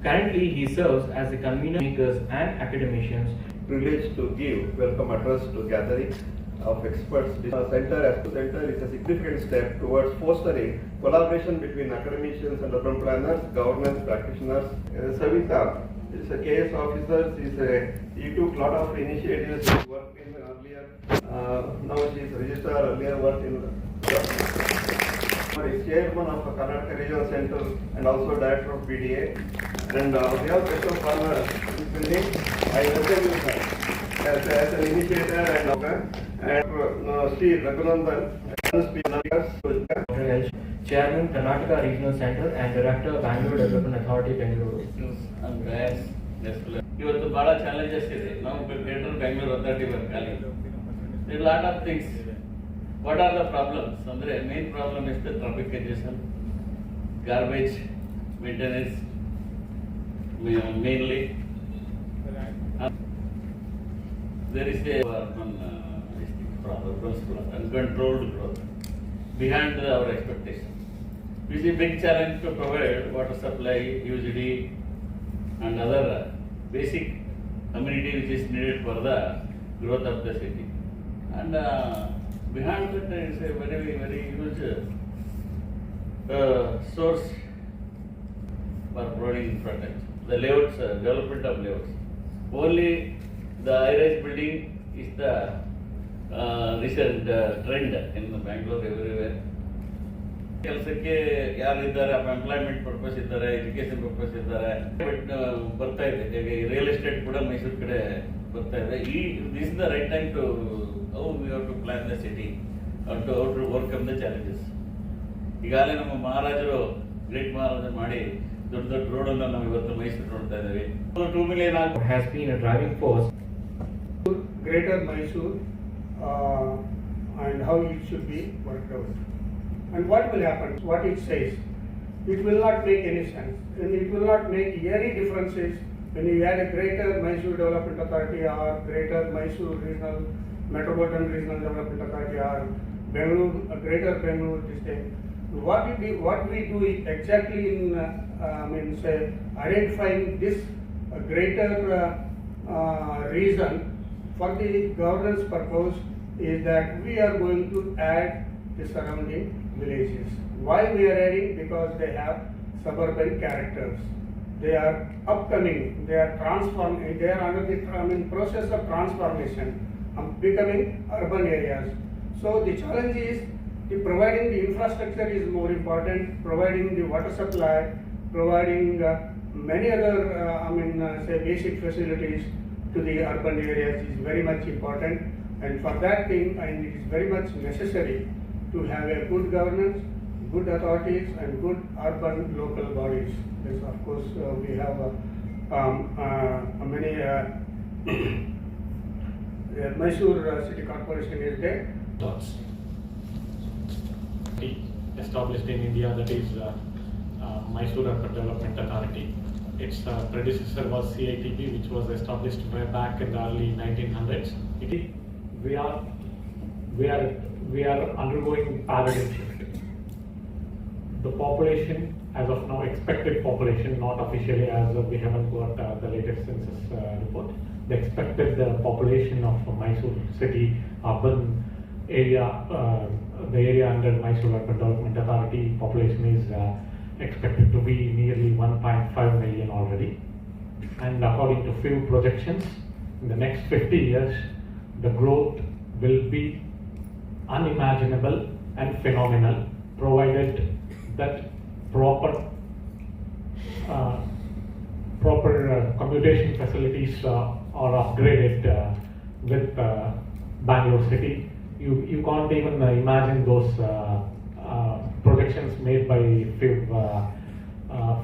Currently, he serves as the convener of makers and academicians. Privileged to give welcome address to gathering of experts. The center is a significant step towards fostering collaboration between academicians and urban planners, governance practitioners. Savita is a KS officer. He took a lot of initiatives. She worked in earlier. Now she is registered. Earlier worked in. Is chairman of the Karnataka Regional Center and also director of PDA. And we have special planner in this building. I welcome you as an initiator and Sri Raghunandan, Chairman, Karnataka Regional Center and Director, Bangalore Development Authority, Bengaluru. ಇವತ್ತು ಬಹಳ challenges ಇದೆ. ನಾವು greater Bangalore authority ವರ್ಕಲ್ಲಿ there are a lot of things. What are the problems? ಅಂದ್ರೆ main problem is the traffic congestion, garbage maintenance mainly. There is a urban uncontrolled growth behind our expectations. We see big challenge to provide water supply, UGD and other basic amenity which is needed for the growth of the city. And behind that there is a very huge source for providing infrastructure. The layouts, development of layouts. Only the high-rise building is the recent trend in Bangalore everywhere. ಕೆಲಸಕ್ಕೆ ಯಾರಿದ್ದಾರೆ employment purpose ಇದ್ದಾರೆ, education purpose ಇದ್ದಾರೆ, but ಬರ್ತಾ ಇದೆ. Real estate ಕೂಡ ಮೈಸೂರು ಕಡೆ ಬರ್ತಾ ಇದೆ. This is the right time to how we have to plan the city, how to overcome the challenges. ಈಗಾಗಲೇ ನಮ್ಮ ಮಹಾರಾಜರು ಗ್ರೇಟ್ ಮಹಾರಾಜರು ಮಾಡಿ ದೊಡ್ಡ ರೋಡ್ ಅನ್ನು ನಾವು ಇವತ್ತು ಮೈಸೂರು ನೋಡ್ತಾ ಇದ್ದೀವಿ. 2 million has been a driving force. Greater Mysuru and how it should be worked out. And what will happen? What it says, it will not make any sense, and it will not make any differences when you add a Greater Mysuru Development Authority or Greater Mysuru Regional Metropolitan Regional Development Authority or Bengaluru, Greater Bengaluru District. What we do is exactly in identifying this greater reason for the governance purpose is that we are going to add the surrounding villages. Why we are adding? Because they have suburban characters. They are upcoming. They are transforming. They are under the process of transformation, becoming urban areas. So the challenge is providing the infrastructure is more important. Providing the water supply, providing many other basic facilities to the urban areas is very much important. And for that thing, it is very much necessary to have a good governance, good authorities, and good urban local bodies. Yes, of course, we have many. Mysuru City Corporation is there. Established in India, that is MYSURU Urban Development Authority. Its predecessor was CITB, which was established way back in the early 1900s. We are undergoing paradigm shift. The population, as of now, expected population, not officially as we haven't got the latest census report. The expected population of Mysuru city urban area, the area under MYSURU Urban Development Authority population is expected to be nearly 1.5 million already. And according to few projections, in the next 50 years, the growth will be unimaginable and phenomenal, provided that proper commutation facilities are upgraded with Bangalore city. You can't even imagine those projections made by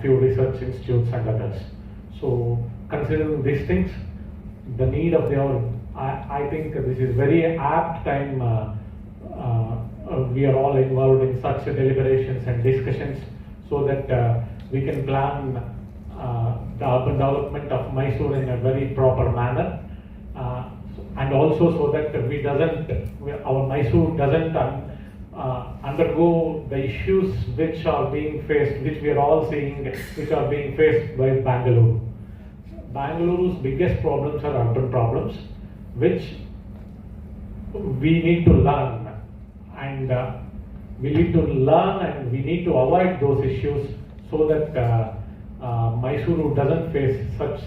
few research institutes and others. So considering these things, the need of the hour, I think this is very apt time. We are all involved in such deliberations and discussions so that we can plan the urban development of Mysuru in a very proper manner, and also so that our Mysuru doesn't undergo the issues which are being faced, which we are all seeing, which are being faced by Bangalore. Bangaluru's biggest problems are urban problems, which we need to learn, and we need to learn and we need to avoid those issues so that MYSURU doesn't face such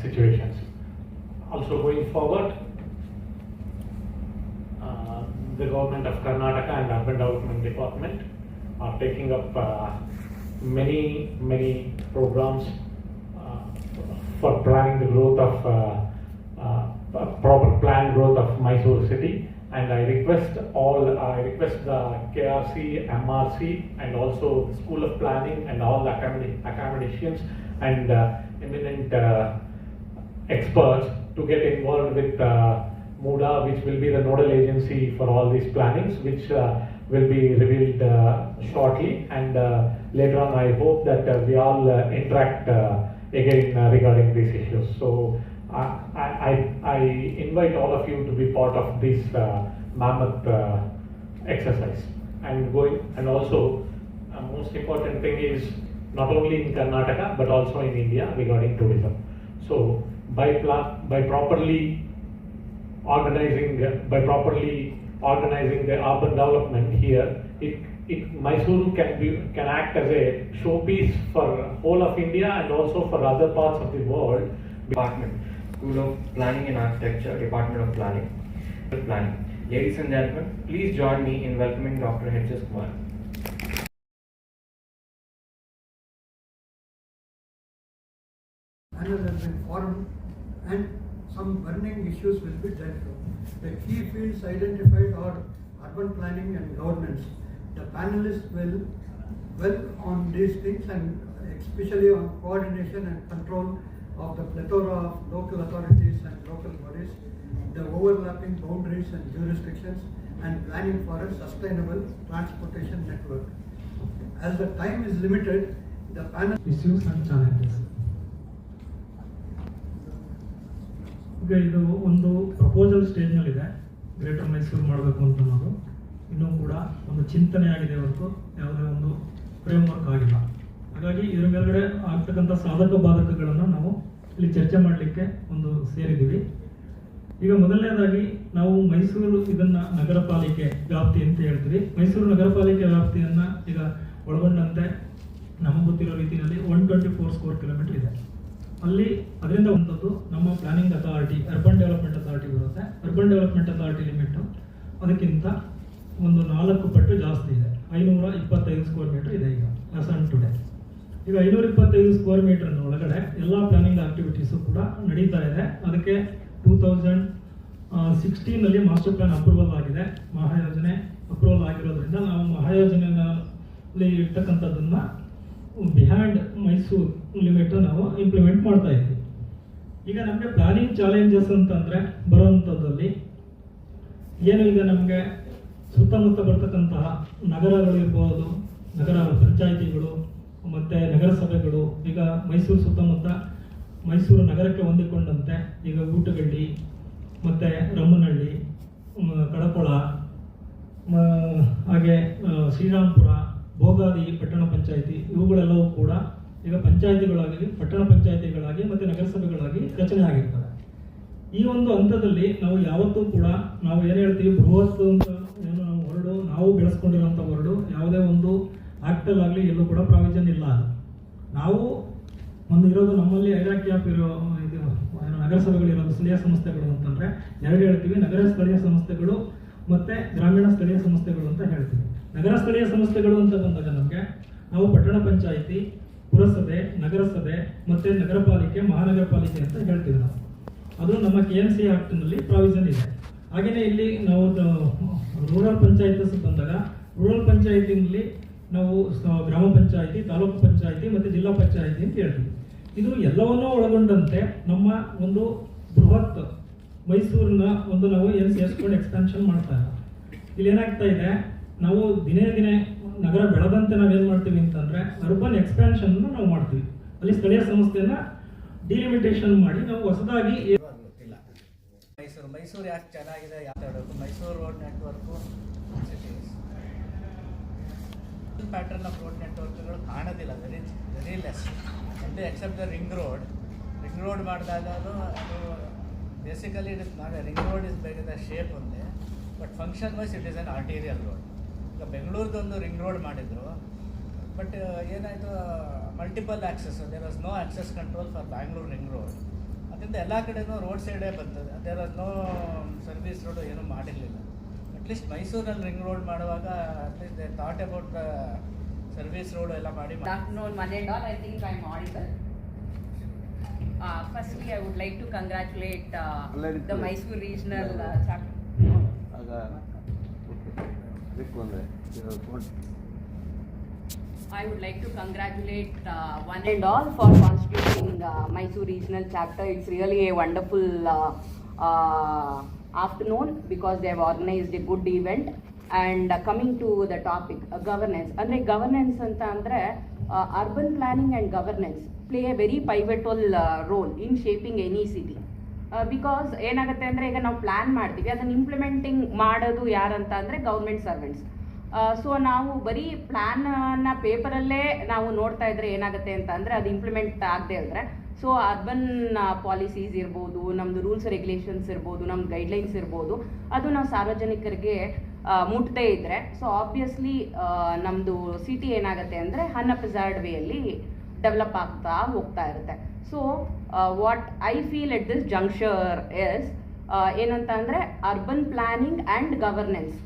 situations. Also going forward, the government of Karnataka and Urban Development Department are taking up many programs for planning the growth of proper planned growth of Mysuru city, and I request the KRC, MRC, and also the School of Planning and all the academicians and eminent experts to get involved with MUDA, which will be the nodal agency for all these plannings, which will be revealed shortly, and later on I hope that we all interact again regarding these issues. So I invite all of you to be part of this mammoth exercise. And also most important thing is not only in Karnataka but also in India regarding tourism. So by properly organizing the urban development here, MYSURU can act as a showpiece for whole of India and also for other parts of the world. Department, School of Planning and Architecture, Department of Planning. Ladies and gentlemen, please join me in welcoming Dr. H.S. Kumar. Panel has been formed and some burning issues will be dealt with. The key fields identified are urban planning and governance. The panelists will work on these things and especially on coordination and control of the plethora of local authorities and local bodies, the overlapping boundaries and jurisdictions, and planning for a sustainable transportation network. As the time is limited, the panel issues and challenges. ಈಗ ಇದು ಒಂದು proposal ಸ್ಟೇಜ್ನಲ್ಲಿದೆ, greater Mysuru ಮಾಡಬೇಕು ಅಂತ ಅನ್ನೋದು ಇನ್ನೂ ಕೂಡ ಒಂದು ಚಿಂತನೆ ಆಗಿದೆ ಹೊರತು ಯಾವುದೇ ಒಂದು ಫ್ರೇಮ್ವರ್ಕ್ ಆಗಿಲ್ಲ. ಹಾಗಾಗಿ ಇದರ ಮೇಲ್ಗಡೆ ಆಗ್ತಕ್ಕಂಥ ಸಾಧಕ ಬಾಧಕಗಳನ್ನು ನಾವು ಇಲ್ಲಿ ಚರ್ಚೆ ಮಾಡಲಿಕ್ಕೆ ಒಂದು ಸೇರಿದ್ದೀವಿ. ಈಗ ಮೊದಲನೇದಾಗಿ ನಾವು ಮೈಸೂರು ಇದನ್ನ ನಗರ ಪಾಲಿಕೆ ವ್ಯಾಪ್ತಿ ಅಂತ ಹೇಳ್ತೀವಿ. ಮೈಸೂರು ನಗರ ಪಾಲಿಕೆ ವ್ಯಾಪ್ತಿಯನ್ನ ಈಗ ಒಳಗೊಂಡಂತೆ ನಮಗೆ ಗೊತ್ತಿರೋ ರೀತಿಯಲ್ಲಿ 124 ಸ್ಕ್ವೇರ್ ಕಿಲೋಮೀಟರ್ ಇದೆ. ಅಲ್ಲಿ ಅದರಿಂದ ಒಂದದ್ದು ನಮ್ಮ planning authority, urban development authority ಬರುತ್ತೆ. ಅರ್ಬನ್ ಡೆವಲಪ್ಮೆಂಟ್ ಅಥಾರಿಟಿ ಲಿಮಿಟ್ ಅದಕ್ಕಿಂತ ಒಂದು 4 ಪಟ್ಟು ಜಾಸ್ತಿ ಇದೆ. 525 ಸ್ಕ್ವೇರ್ ಮೀಟರ್ ಇದೆ ಈಗ ಆಸ್ ಆನ್ ಟುಡೇ. ಈಗ 525 ಸ್ಕ್ವೇರ್ ಮೀಟರ್ ಒಳಗಡೆ ಎಲ್ಲ ಪ್ಲಾನಿಂಗ್ ಆಕ್ಟಿವಿಟೀಸು ಕೂಡ ನಡೀತಾ ಇದೆ. ಅದಕ್ಕೆ 2016ನಲ್ಲಿ ಮಾಸ್ಟರ್ ಪ್ಲಾನ್ ಅಪ್ರೂವಲ್ ಆಗಿದೆ, ಮಹಾಯೋಜನೆ ಅಪ್ರೂವಲ್ ಆಗಿರೋದ್ರಿಂದ ನಾವು ಮಹಾಯೋಜನೆಯಲ್ಲಿ ಇರ್ತಕ್ಕಂಥದ್ದನ್ನು ಬಿಹೈಂಡ್ ಮೈಸೂರು ಲಿಮಿಟ್ ನಾವು ಇಂಪ್ಲಿಮೆಂಟ್ ಮಾಡ್ತಾ ಇದ್ವಿ. ಈಗ ನಮಗೆ ಪ್ಲಾನಿಂಗ್ ಚಾಲೆಂಜಸ್ ಅಂತಂದರೆ ಬರುವಂಥದ್ದಲ್ಲಿ ಏನು, ಈಗ ನಮಗೆ ಸುತ್ತಮುತ್ತ ಬರ್ತಕ್ಕಂತಹ ನಗರಗಳಿರ್ಬೋದು, ನಗರ ಪಂಚಾಯಿತಿಗಳು ಮತ್ತು ನಗರಸಭೆಗಳು. ಈಗ ಮೈಸೂರು ಸುತ್ತಮುತ್ತ ಮೈಸೂರು ನಗರಕ್ಕೆ ಹೊಂದಿಕೊಂಡಂತೆ ಈಗ ಊಟಗಳ್ಳಿ ಮತ್ತು ರಮ್ಮನಹಳ್ಳಿ, ಕಡಕೊಳ, ಹಾಗೆ ಶ್ರೀರಾಮ್ಪುರ, ಭೋಗಾದಿ ಪಟ್ಟಣ ಪಂಚಾಯಿತಿ ಇವುಗಳೆಲ್ಲವೂ ಕೂಡ ಈಗ ಪಂಚಾಯಿತಿಗಳಾಗಿ, ಪಟ್ಟಣ ಪಂಚಾಯಿತಿಗಳಾಗಿ ಮತ್ತು ನಗರಸಭೆಗಳಾಗಿ ರಚನೆ ಆಗಿರ್ತವೆ. ಈ ಒಂದು ಹಂತದಲ್ಲಿ ನಾವು ಯಾವತ್ತೂ ಕೂಡ ನಾವು ಏನು ಹೇಳ್ತೀವಿ, ಬೃಹತ್ ಅಂತ ಏನು ನಾವು ಬೆಳೆಸ್ಕೊಂಡಿರೋಂಥ ವರ್ಡು ಯಾವುದೇ ಒಂದು ಆಕ್ಟಲ್ ಆಗಲಿ ಎಲ್ಲೂ ಕೂಡ ಪ್ರಾವಿಷನ್ ಇಲ್ಲ. ನಾವು ಒಂದು ಇರೋದು ನಮ್ಮಲ್ಲಿ ಹೈರಾರ್ಕಿ ಆಫ್ ಇರೋ ಇದು ನಗರಸಭೆಗಳಿರೋದು ಸ್ಥಳೀಯ ಸಂಸ್ಥೆಗಳು ಅಂತಂದರೆ ಎರಡು ಹೇಳ್ತೀವಿ, ನಗರ ಸ್ಥಳೀಯ ಸಂಸ್ಥೆಗಳು ಮತ್ತು ಗ್ರಾಮೀಣ ಸ್ಥಳೀಯ ಸಂಸ್ಥೆಗಳು ಅಂತ ಹೇಳ್ತೀವಿ. ನಗರ ಸ್ಥಳೀಯ ಸಂಸ್ಥೆಗಳು ಅಂತ ಬಂದಾಗ ನಮಗೆ ನಾವು ಪಟ್ಟಣ ಪಂಚಾಯಿತಿ, ಪುರಸಭೆ, ನಗರಸಭೆ ಮತ್ತು ನಗರ ಪಾಲಿಕೆ, ಮಹಾನಗರ ಪಾಲಿಕೆ ಅಂತ ಹೇಳ್ತೀವಿ ನಾವು. ಅದು ನಮ್ಮ KMC ಆಕ್ಟ್ನಲ್ಲಿ ಪ್ರಾವಿಷನ್ ಇದೆ. ಹಾಗೆಯೇ ಇಲ್ಲಿ ನಾವು ರೂರಲ್ ಪಂಚಾಯತ್ ಬಂದಾಗ ರೂರಲ್ ಪಂಚಾಯತಿನಲ್ಲಿ ನಾವು ಗ್ರಾಮ ಪಂಚಾಯಿತಿ, ತಾಲೂಕು ಪಂಚಾಯಿತಿ ಮತ್ತು ಜಿಲ್ಲಾ ಪಂಚಾಯಿತಿ ಅಂತ ಹೇಳ್ತೀವಿ. ಇದು ಎಲ್ಲವನ್ನೂ ಒಳಗೊಂಡಂತೆ ನಮ್ಮ ಒಂದು ಬೃಹತ್ ಮೈಸೂರಿನ ಒಂದು ನಾವು ಏನು ಸೇರಿಸ್ಕೊಂಡು ಎಕ್ಸ್ಪಾನ್ಷನ್ ಮಾಡ್ತಾ ಇಲ್ಲ. ಇಲ್ಲಿ ಏನಾಗ್ತಾ ಇದೆ, ನಾವು ದಿನೇ ದಿನೇ ನಗರ ಬೆಳೆದಂತೆ ನಾವೇನು ಮಾಡ್ತೀವಿ ಅಂತಂದರೆ ಅರ್ಬನ್ ಎಕ್ಸ್ಪ್ಯಾನ್ಷನ್ ನಾವು ಮಾಡ್ತೀವಿ. ಅಲ್ಲಿ ಸ್ಥಳೀಯ ಸಂಸ್ಥೆಯನ್ನು ಡಿಲಿಮಿಟೇಷನ್ ಮಾಡಿ ನಾವು ಹೊಸದಾಗಿ ಮೈಸೂರು ಯಾಕೆ ಚೆನ್ನಾಗಿದೆ, ಯಾವ Mysuru road network cities pattern of road ನೆಟ್ವರ್ಕ್ಗಳು ಕಾಣೋದಿಲ್ಲ, ವೆರಿ ಲೆಸ್. ಅಂದರೆ ಎಕ್ಸೆಪ್ಟ್ ದ ರಿಂಗ್ ರೋಡ್ ಮಾಡಿದಾಗ ಅದು basically it is not a ring road is ಬೇರೆ ದ ಶೇಪ್ ಒಂದೇ, but function wise it is an arterial road. ಈಗ ಬೆಂಗಳೂರದೊಂದು ರಿಂಗ್ ರೋಡ್ ಮಾಡಿದರು, ಬಟ್ ಏನಾಯಿತು, multiple access, there was no access control for Bangalore ring road. ಅದರಿಂದ ಎಲ್ಲ ಕಡೆನೂ road ಸೈಡೇ ಬರ್ತದೆ, there was no service road ಏನೂ ಮಾಡಿರಲಿಲ್ಲ. ಅಟ್ಲೀಸ್ಟ್ ಮೈಸೂರಲ್ಲಿ ರಿಂಗ್ ರೋಡ್ ಮಾಡುವಾಗ at least they thought about service road ಎಲ್ಲ ಮಾಡಿ. Good afternoon, one and all. I think I'm audible. Firstly, I would like to congratulate the MYSURU regional chapter. I would like to congratulate one and all for constituting MYSURU regional chapter. It's really a wonderful afternoon because they have organized a good event. And coming to the topic, governance. Andre governance anta andre urban planning and governance play a very pivotal role in shaping any city. Because ಏನಾಗುತ್ತೆ ಅಂದರೆ ಈಗ ನಾವು plan ಮಾಡ್ತೀವಿ, ಅದನ್ನು implementing ಮಾಡೋದು ಯಾರಂತ ಅಂದರೆ government servants. So ನಾವು ಬರೀ ಪ್ಲ್ಯಾನ್ನ ಪೇಪರಲ್ಲೇ ನಾವು ನೋಡ್ತಾ ಇದ್ರೆ ಏನಾಗುತ್ತೆ ಅಂತ ಅಂದರೆ ಅದು ಇಂಪ್ಲಿಮೆಂಟ್ ಆಗದೆ ಇದ್ದರೆ, ಸೊ ಅರ್ಬನ್ ಪಾಲಿಸೀಸ್ ಇರ್ಬೋದು, ನಮ್ಮದು ರೂಲ್ಸ್ ರೆಗ್ಯುಲೇಷನ್ಸ್ ಇರ್ಬೋದು, ನಮ್ಮ ಗೈಡ್ಲೈನ್ಸ್ ಇರ್ಬೋದು, ಅದು ನಾವು ಸಾರ್ವಜನಿಕರಿಗೆ ಮುಟ್ಟದೇ ಇದ್ದರೆ, ಸೊ ಆಬ್ವಿಯಸ್ಲಿ ನಮ್ಮದು ಸಿಟಿ ಏನಾಗುತ್ತೆ ಅಂದರೆ ಅನ್ಅಪ್ರಿಸರ್ವ್ಡ್ ವೇಯಲ್ಲಿ ಡೆವಲಪ್ ಆಗ್ತಾ ಹೋಗ್ತಾ ಇರುತ್ತೆ. So what I feel at this ಜಂಕ್ಷರ್ is ಏನಂತ ಅಂದರೆ urban planning and governance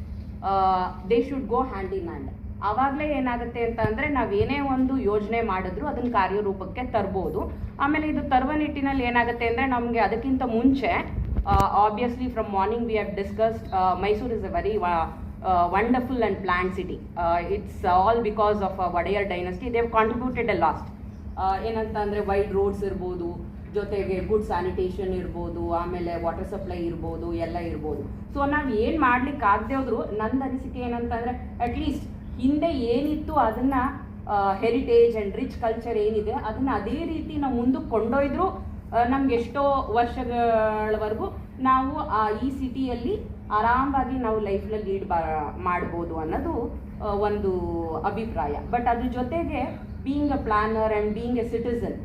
they should go hand in hand. ಆವಾಗಲೇ ಏನಾಗುತ್ತೆ ಅಂತ ಅಂದರೆ ನಾವೇನೇ ಒಂದು ಯೋಜನೆ ಮಾಡಿದ್ರು ಅದನ್ನು ಕಾರ್ಯರೂಪಕ್ಕೆ ತರ್ಬೋದು. ಆಮೇಲೆ ಇದು ತರುವ ನಿಟ್ಟಿನಲ್ಲಿ ಏನಾಗುತ್ತೆ ಅಂದರೆ ನಮಗೆ ಅದಕ್ಕಿಂತ ಮುಂಚೆ obviously from morning we have discussed Mysuru is a very wonderful and plan city. It's all because of Wodeyar dynasty. They have contributed a last. ಏನಂತ ಅಂದರೆ ವೈಡ್ ರೋಡ್ಸ್ ಇರ್ಬೋದು, ಜೊತೆಗೆ ಗುಡ್ ಸ್ಯಾನಿಟೇಷನ್ ಇರ್ಬೋದು, ಆಮೇಲೆ ವಾಟರ್ ಸಪ್ಲೈ ಇರ್ಬೋದು, ಎಲ್ಲ ಇರ್ಬೋದು. ಸೊ ನಾವು ಏನು ಮಾಡ್ಲಿಕ್ಕೆ ಆಗದೆ ಹೋದ್ರು ನನ್ನ ಅನಿಸಿಕೆ ಏನಂತಂದರೆ ಅಟ್ಲೀಸ್ಟ್ ಹಿಂದೆ ಏನಿತ್ತು ಅದನ್ನು ಹೆರಿಟೇಜ್ ಆ್ಯಂಡ್ ರಿಚ್ ಕಲ್ಚರ್ ಏನಿದೆ ಅದನ್ನು ಅದೇ ರೀತಿ ನಾವು ಮುಂದಕ್ಕೆ ಕೊಂಡೊಯ್ದರೂ ನಮ್ಗೆ ಎಷ್ಟೋ ವರ್ಷಗಳವರೆಗೂ ನಾವು ಈ ಸಿಟಿಯಲ್ಲಿ ಆರಾಮಾಗಿ ನಾವು ಲೈಫ್ನಲ್ಲಿ ಲೀಡ್ ಮಾಡ್ಬೋದು ಅನ್ನೋದು ಒಂದು ಅಭಿಪ್ರಾಯ. ಬಟ್ ಅದ್ರ ಜೊತೆಗೆ being a planner and being A citizen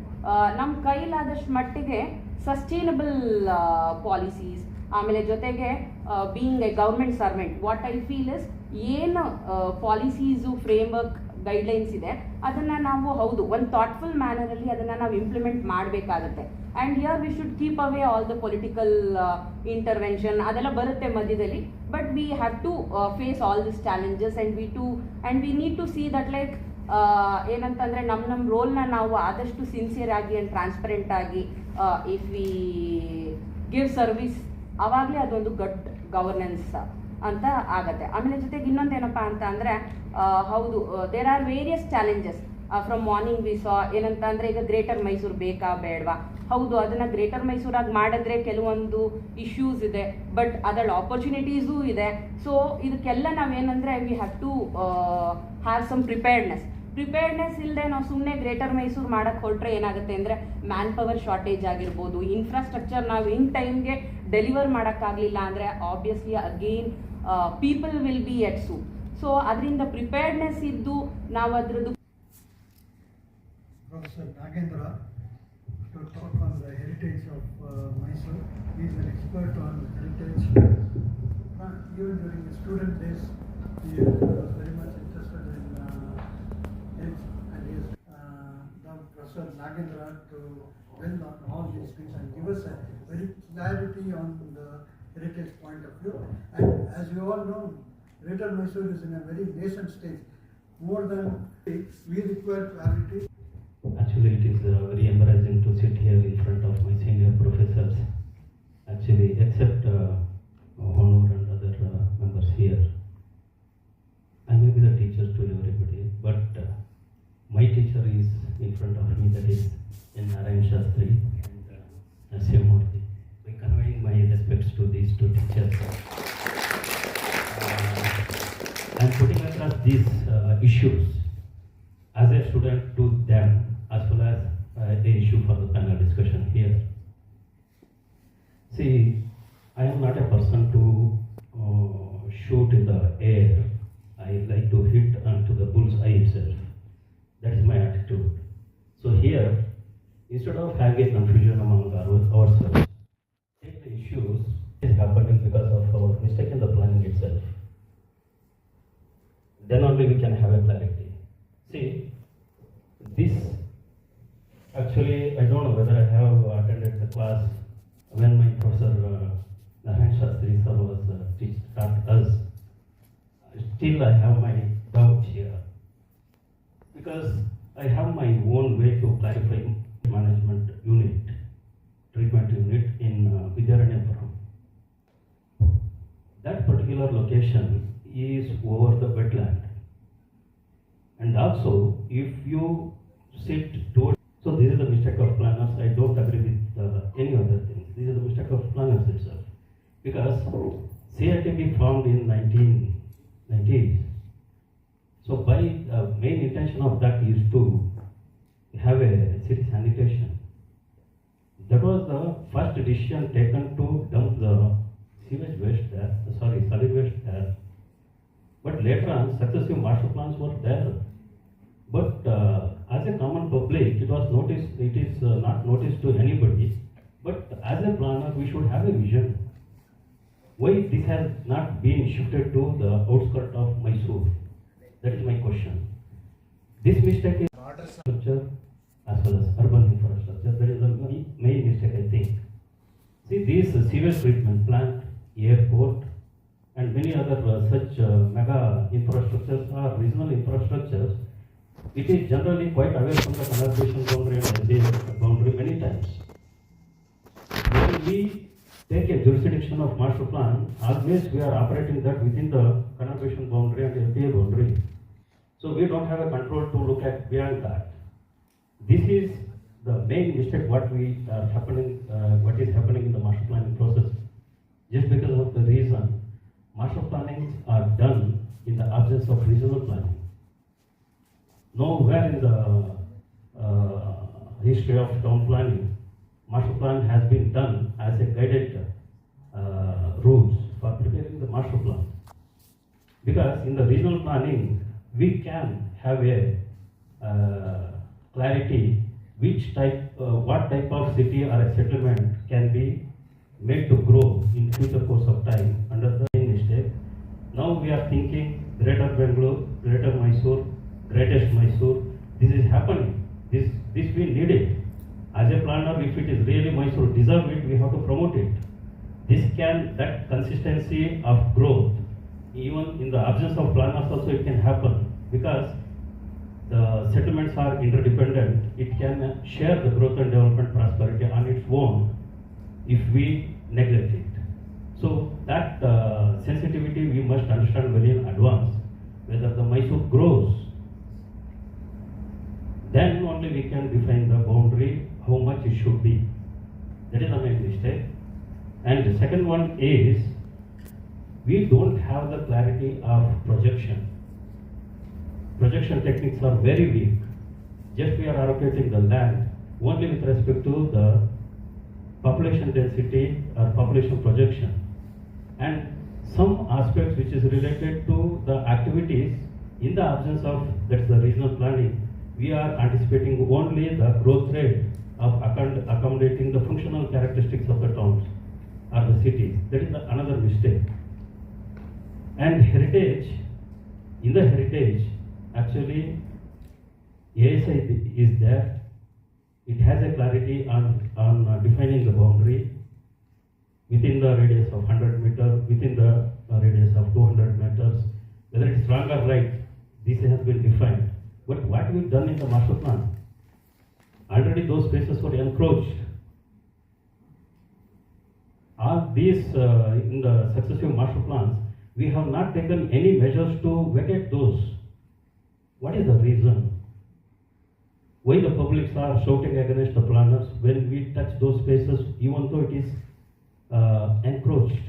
ನಮ್ಮ ಕೈಲಾದಷ್ಟು ಮಟ್ಟಿಗೆ ಸಸ್ಟೈನಬಲ್ ಪಾಲಿಸೀಸ್, ಆಮೇಲೆ ಜೊತೆಗೆ being A government servant, what I feel is ಏನು ಪಾಲಿಸೀಸು ಫ್ರೇಮ್ವರ್ಕ್ ಗೈಡ್ಲೈನ್ಸ್ ಇದೆ ಅದನ್ನು ನಾವು ಹೌದು ಒಂದು ಥಾಟ್ಫುಲ್ ಮ್ಯಾನರಲ್ಲಿ ಅದನ್ನು ನಾವು ಇಂಪ್ಲಿಮೆಂಟ್ ಮಾಡಬೇಕಾಗುತ್ತೆ. And here we should keep away all the political intervention ಅದೆಲ್ಲ ಬರುತ್ತೆ ಮಧ್ಯದಲ್ಲಿ. But we have to face all this challenges and we need to see that like ಏನಂತಂದರೆ ನಮ್ಮ ರೋಲ್ನ ನಾವು ಆದಷ್ಟು ಸಿನ್ಸಿಯರ್ ಆಗಿ ಆ್ಯಂಡ್ ಟ್ರಾನ್ಸ್ಪರೆಂಟ್ ಆಗಿ ಇಫ್ ವಿ ಗಿವ್ ಸರ್ವಿಸ್ ಆವಾಗಲೇ ಅದೊಂದು ಗುಡ್ ಗವರ್ನೆನ್ಸ್ ಅಂತ ಆಗತ್ತೆ. ಆಮೇಲೆ ಜೊತೆಗೆ ಇನ್ನೊಂದೇನಪ್ಪ ಅಂತ ಅಂದರೆ ಹೌದು there are various challenges from morning we saw. ಏನಂತ ಅಂದರೆ ಈಗ ಗ್ರೇಟರ್ ಮೈಸೂರು ಬೇಕಾ ಬೇಡವಾ? ಹೌದು, ಅದನ್ನು ಗ್ರೇಟರ್ ಮೈಸೂರಾಗಿ ಮಾಡಿದ್ರೆ ಕೆಲವೊಂದು ಇಶ್ಯೂಸ್ ಇದೆ, ಬಟ್ ಅದರ ಆಪರ್ಚುನಿಟೀಸೂ ಇದೆ. ಸೊ ಇದಕ್ಕೆಲ್ಲ ನಾವೇನಂದರೆ we have to have some preparedness ಇಲ್ಲದೆ ನಾವು ಸುಮ್ಮನೆ ಗ್ರೇಟರ್ ಮೈಸೂರು ಮಾಡೋಕ್ಕೆ ಹೊರಟ್ರೆ ಏನಾಗುತ್ತೆ ಅಂದರೆ ಮ್ಯಾನ್ ಪವರ್ ಶಾರ್ಟೇಜ್ ಆಗಿರ್ಬೋದು, ಇನ್ಫ್ರಾಸ್ಟ್ರಕ್ಚರ್ ನಾವು ಇನ್ ಟೈಮ್ಗೆ ಡೆಲಿವರ್ ಮಾಡೋಕ್ಕಾಗಲಿಲ್ಲ ಅಂದರೆ obviously again people will be at sue. So ಅದರಿಂದ ಪ್ರಿಪೇರ್ಡ್ನೆಸ್ ಇದ್ದು ನಾವು ಅದರದ್ದು. Professor Nagendra to talk on the heritage of Mysore. He is an expert on heritage. Even during his student days, he was very much interested in it, and he is Professor Nagendra to build on all these things and give us a very clarity on the heritage point of view. And as you all know, Greater Mysore is in a very nascent stage. More than we require clarity. Actually, it is very embarrassing to sit here in front of my senior professors. Actually, except Honor and other members here, I may be the teacher to everybody, but my teacher is in front of me, that is N. Narayan Shastri and Narasimhamurthy. By conveying my respects to these two teachers, I am putting across these issues as a student to them, as well as the issue for the panel discussion here. See, I am not a person to shoot in the air. I like to hit onto the bull's eye itself. instead of having a confusion among ourselves, take the issues is happening because of our mistake in the planning itself. Then only we can have a clarity. See, this actually, I don't know whether I have attended the class when my professor Narayan Shastri sir was taught us. Still, I have my doubt here because I have my own way to clarify management unit, treatment unit in Vidyaranyapuram. That particular location is over the wetland, and also if you sit towards, so this is the mistake of planners. I don't agree with any other thing. This is the mistake of planners itself, because CITB formed in 1990s. So by main intention of that is to have a city sanitation. That was the first decision taken to dump the sewage waste there, solid waste there. But later on, successive master plans were there. But as a common public, it was noticed. It is not noticed to anybody. But as a planner, we should have a vision. Why this has not been shifted to the outskirts of MYSURU? That is my question. This mistake is infrastructure as well as urban infrastructure. That is the main mistake, I think. See, these sewage treatment plant, airport, and many other such mega infrastructures or regional infrastructures, it is generally quite away from the conservation boundary and SDA boundary many times. When we take a jurisdiction of master plan, always we are operating that within the conservation boundary and SDA boundary. So we don't have a control to look at beyond that. This is the main mistake what is happening in the master planning process. Just because of the reason, master plannings are done in the absence of regional planning. Nowhere in the history of town planning, master plan has been done as a guided rules for preparing the master plan. Because in the regional planning, we can have a clarity what type of city or a settlement can be made to grow in future course of time under the same mistake. Now we are thinking Greater Bangalore, Greater Mysore, Greatest Mysore. This is happening. This we need it. As a planner, if it is really Mysore deserve it, we have to promote it. That consistency of growth, even in the absence of planners also it can happen, because the settlements are interdependent. It can share the growth and development prosperity on its own if we neglect it. So that sensitivity we must understand well in advance. Whether the Mysore grows, then only we can define the boundary, how much it should be. That is the main mistake. And the second one is, we don't have the clarity of projection. Projection techniques are very weak. Just we are allocating the land only with respect to the population density or population projection, and some aspects which is related to the activities in the absence of that's the regional planning. We are anticipating only the growth rate of accommodating the functional characteristics of the towns or the cities. That is another mistake. And heritage, in the heritage, actually ASI is there. It has a clarity on defining the boundary within the radius of 100 meters, within the radius of 200 meters. Whether it is wrong or right, this has been defined. But what we've done in the master plan, already those spaces were encroached. All these in the successive master plans, we have not taken any measures to vacate those. What is the reason? Why the publics are shouting against the planners when we touch those spaces, even though it is encroached?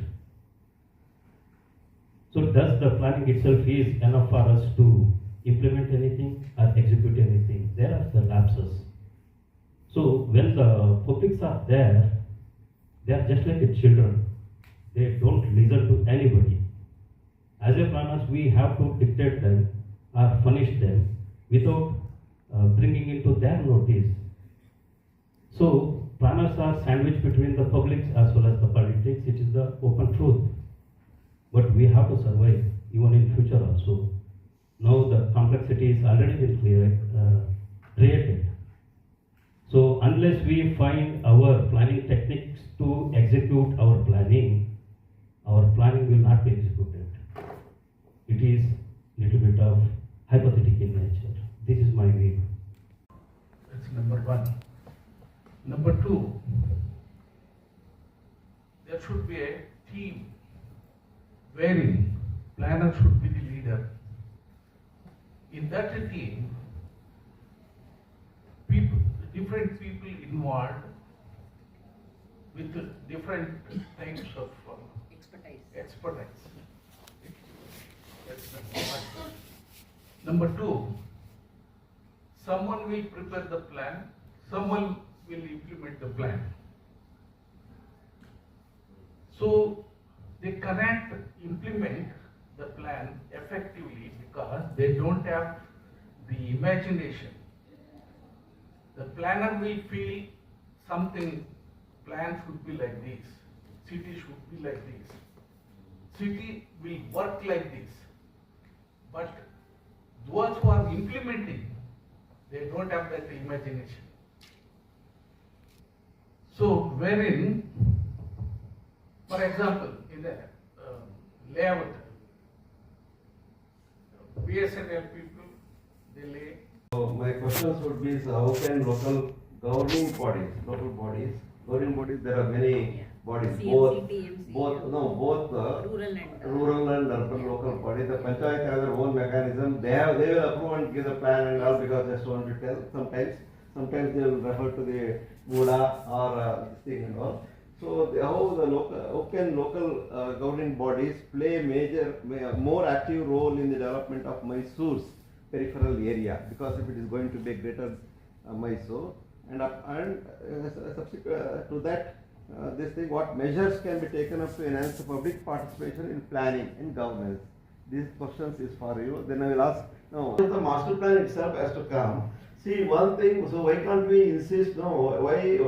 So does the planning itself is enough for us to implement anything or execute anything? There are the lapses. So when the publics are there, they are just like the children. They don't listen to anybody. As a planners, we have to dictate them or punish them without bringing into their notice So planners are sandwiched between the public as well as the politics. It is the open truth. But we have to survive even in future also. Now the complexity is already been created. So unless we find our planning techniques to execute our planning will not be executed. It is little bit of hypothetical in nature. This is my view. That's number one. Number two, there should be a team wherein planner should be the leader. In that team, different people involved with different types of expertise. That's number one. Number two, someone will prepare the plan, someone will implement the plan. So they cannot implement the plan effectively because they don't have the imagination. The planner will feel something, plan should be like this, city should be like this, city will work like this. But those who are implementing, they don't have that imagination. So wherein, for example, in the layout, BSNL people, they lay. So my questions would be, so how can local governing bodies, there are many bodies, both rural and urban local bodies. The panchayat has their own mechanism. They will approve and give the plan and all because they just want to tell. Sometimes they will refer to the Buddha or this thing and all. So how can local governing bodies play more active role in the development of Mysuru's peripheral area, because if it is going to be a greater Mysuru, and subsequent to that, what measures can be taken up to enhance the public participation in planning and governance? These questions is for you. Then I will ask. No, the master plan itself has to come. See one thing. So why can't we insist? No, why?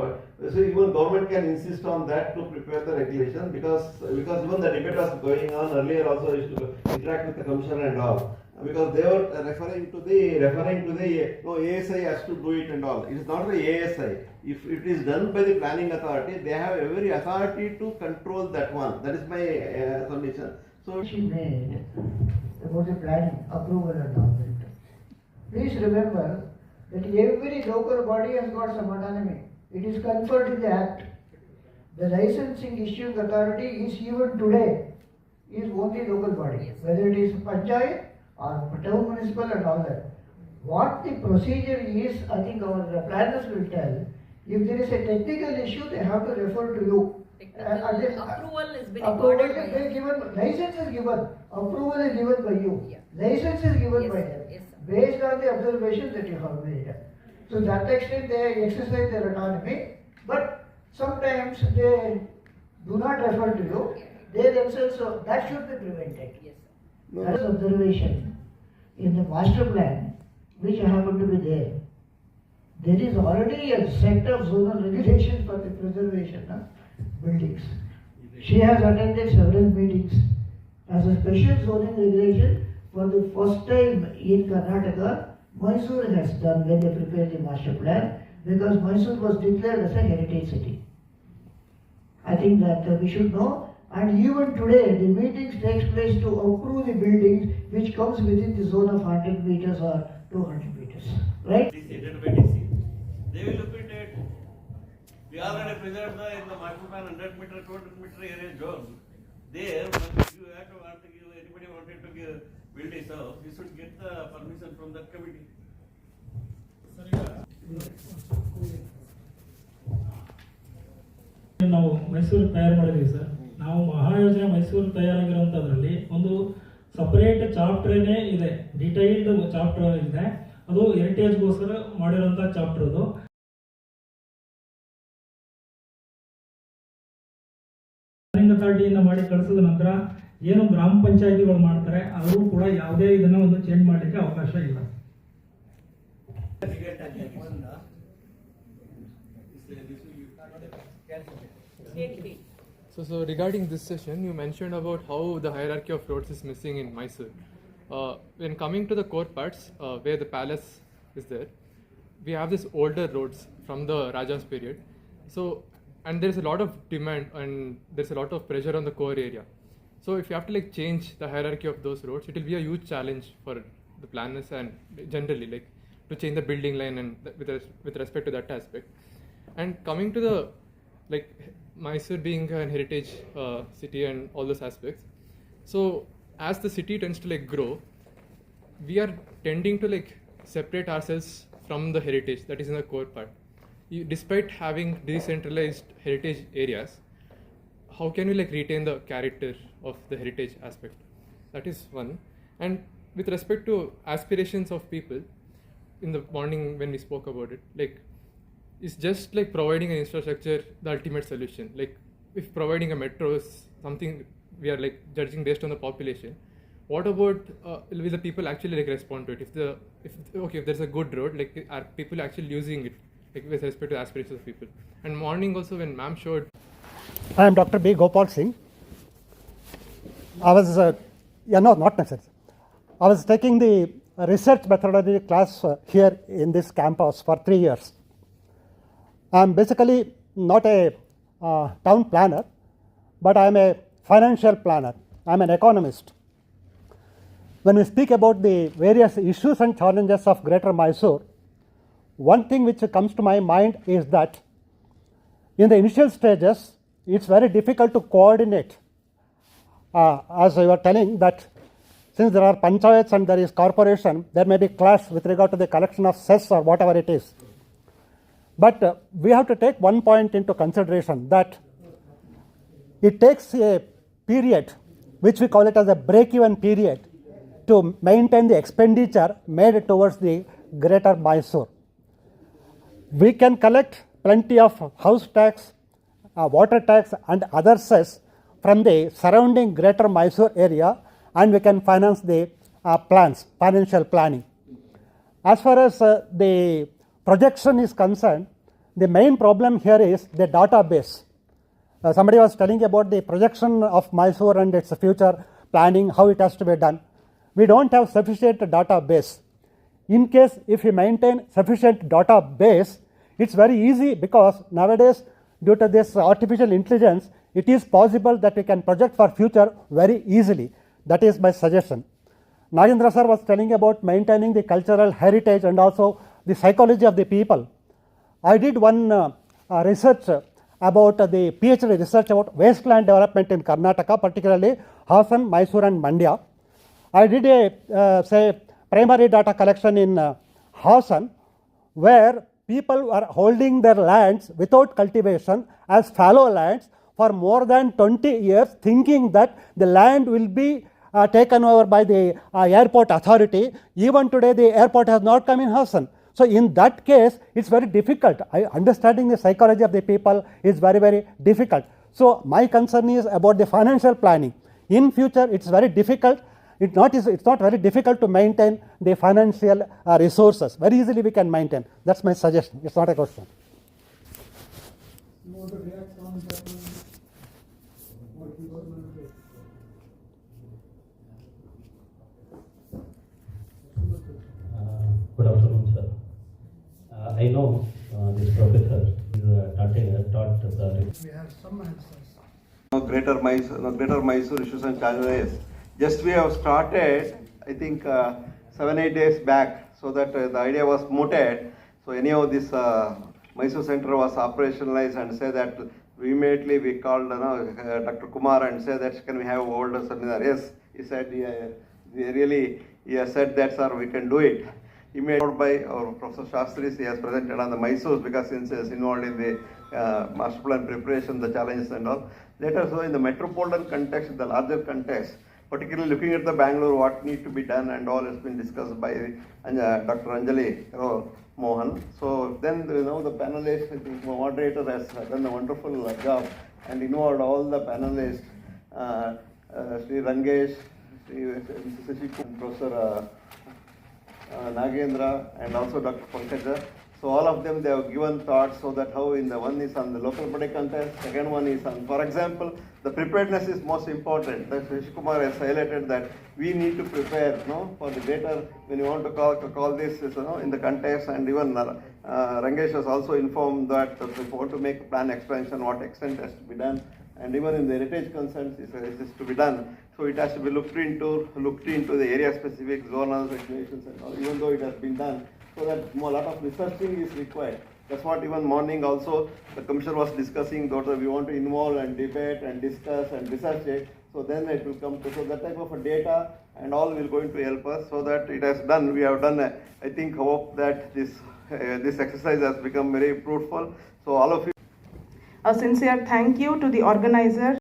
So even government can insist on that to prepare the regulation, because even the debate was going on earlier. Also, used to interact with the commissioner and all. Because they were referring to the ASI has to do it and all. It is not the ASI. If it is done by the planning authority, they have every authority to control that one. That is my submission. So she made about the planning approval and all that. Please remember that every local body has got some autonomy. It is conferred in the Act. The licensing issuing authority is even today is only local body, whether it is panchayat or town municipal and all that. What the procedure is, I think our planners will tell. If there is a technical issue, they have to refer to you. Approval is being approval is given, license is given, approval is given by you. Yeah. License is given by them. Yes, based on the observations that you have made. So that extent they exercise their autonomy, but sometimes they do not refer to you. They themselves, so that should be prevented. Yes. That is observation. In the master plan, which happened to be there is already a set of zonal regulations for the preservation of buildings. She has attended several meetings as a special zoning regulation for the first time in Karnataka. Mysuru has done when they prepared the master plan, because Mysuru was declared as a heritage city. I think that we should know. And even today, the meetings takes place to approve the buildings which comes within the zone of 100 meters or 200 meters, right? They will look at it. We already preserved in the master plan 100 meter, 200 meter area zone. There, if you have to want to give, anybody wanted to give build his house, you should get the permission from that committee. ನಾವು ಮೈಸೂರು ತಯಾರು ಮಾಡಿದ್ದೀವಿ sir. ನಾವು ಮಹಾಯೋಜನೆ ಮೈಸೂರು ತಯಾರಾಗಿರೋಂಥದ್ರಲ್ಲಿ ಒಂದು separate ಚಾಪ್ಟರ್ನೇ ಇದೆ, detailed chapter ಇದೆ. ಅದು ಹೆರಿಟೇಜ್ಗೋಸ್ಕರ ಮಾಡಿರೋಂಥ chapter ಅದು. ಪ್ಲಾನಿಂಗ್ ಅಥಾರಿಟಿಯಿಂದ ಮಾಡಿ ಕಳಿಸಿದ ನಂತರ ಏನು ಗ್ರಾಮ ಪಂಚಾಯತಿಗಳು ಮಾಡ್ತಾರೆ ಅವರು ಕೂಡ ಯಾವುದೇ ಇದನ್ನ ಒಂದು ಚೇಂಜ್ ಮಾಡಲಿಕ್ಕೆ ಅವಕಾಶ ಇಲ್ಲ. So regarding this session, you mentioned about how the hierarchy of roads is missing in Mysore. When coming to the core parts, where the palace is there, we have these older roads from the Raja's period. So, and there's a lot of demand and there's a lot of pressure on the core area. So if you have to like change the hierarchy of those roads, it will be a huge challenge for the planners and generally like to change the building line and with respect to that aspect. And coming to the like Mysore being a heritage city and all those aspects. So as the city tends to like grow, we are tending to like separate ourselves from the heritage that is in the core part. Despite having decentralized heritage areas, how can we like retain the character of the heritage aspect? That is one. And with respect to aspirations of people, in the morning when we spoke about it, like it's just like providing an infrastructure the ultimate solution. Like if providing a metro is something we are like judging based on the population, what about will the people actually like respond to it? If there's a good road, like are people actually using it, like with respect to aspirations of people? And morning also when ma'am showed. I am Dr.B. Gopal Singh. I was not necessarily. I was taking the research methodology class here in this campus for 3 years. I am basically not a town planner, but I am a financial planner. I am an economist. When we speak about the various issues and challenges of Greater Mysore, one thing which comes to my mind is that in the initial stages, it's very difficult to coordinate. As I was telling that since there are panchayats and there is corporation, there may be clash with regard to the collection of cess or whatever it is. But we have to take one point into consideration, that it takes a period, which we call it as a break-even period, to maintain the expenditure made towards the Greater Mysore. We can collect plenty of house tax, water tax and other cess from the surrounding Greater Mysore area, and we can finance the plans, financial planning. As far as the projection is concerned, the main problem here is the database. Somebody was telling about the projection of Mysore and its future planning, how it has to be done. We don't have sufficient database. In case if we maintain sufficient database, it's very easy, because nowadays due to this artificial intelligence, it is possible that we can project for future very easily. That is my suggestion. Nagendra sir was telling about maintaining the cultural heritage and also the psychology of the people. I did one research about the PhD research about wasteland development in Karnataka, particularly Hassan, Mysore and Mandya. I did a primary data collection in Hassan, where people were holding their lands without cultivation as fallow lands for more than 20 years, thinking that the land will be taken over by the airport authority. Even today the airport has not come in Hassan. So in that case, it's very difficult. Understanding the psychology of the people is very, very difficult. So my concern is about the financial planning. In future, it's very difficult. It's not very difficult to maintain the financial resources. Very easily we can maintain. That's my suggestion. It's not a question. You want to react on that one? What you were going to say? Good afternoon, sir. I know this professor is taught the. We have some answers. Greater Mysore issues and challenges. Just we have started, I think 7-8 days back, so that the idea was mooted. So anyhow, this Mysore Center was operationalized, and say that immediately we called Dr. Kumar and said that can we have older seminar? Yes, he said he has said that, sir, we can do it. Immediately by our Professor Shastri, he has presented on the Mysore, because since he is involved in the master plan preparation, the challenges and all. Later, so in the metropolitan context, the larger context, particularly looking at the Bangalore, what need to be done and all has been discussed by Dr. Anjali Mohan. So then the panelists, the moderator has done a wonderful job and involved all the panelists, Sri Rangesh, Sri Professor Nagendra and also Dr. Pankaja. So all of them, they have given thoughts so that how in the one is on the local body context, second one is on, for example, the preparedness is most important. That Rishi Kumar has highlighted that we need to prepare, for the data when you want to call this, in the context, and even Rangesh has also informed that if you want to make plan expansion, what extent has to be done, and even in the heritage concerns is to be done. So it has to be looked into the area specific zonal regulations and all, even though it has been done. So that a lot of researching is required. That's what even morning also the commissioner was discussing, Dr. We want to involve and debate and discuss and research it. So then it will come to, so that type of a data and all will going to help us so that it has done. We have done, I think, hope that this exercise has become very fruitful. So all of you. A sincere thank you to the organizer.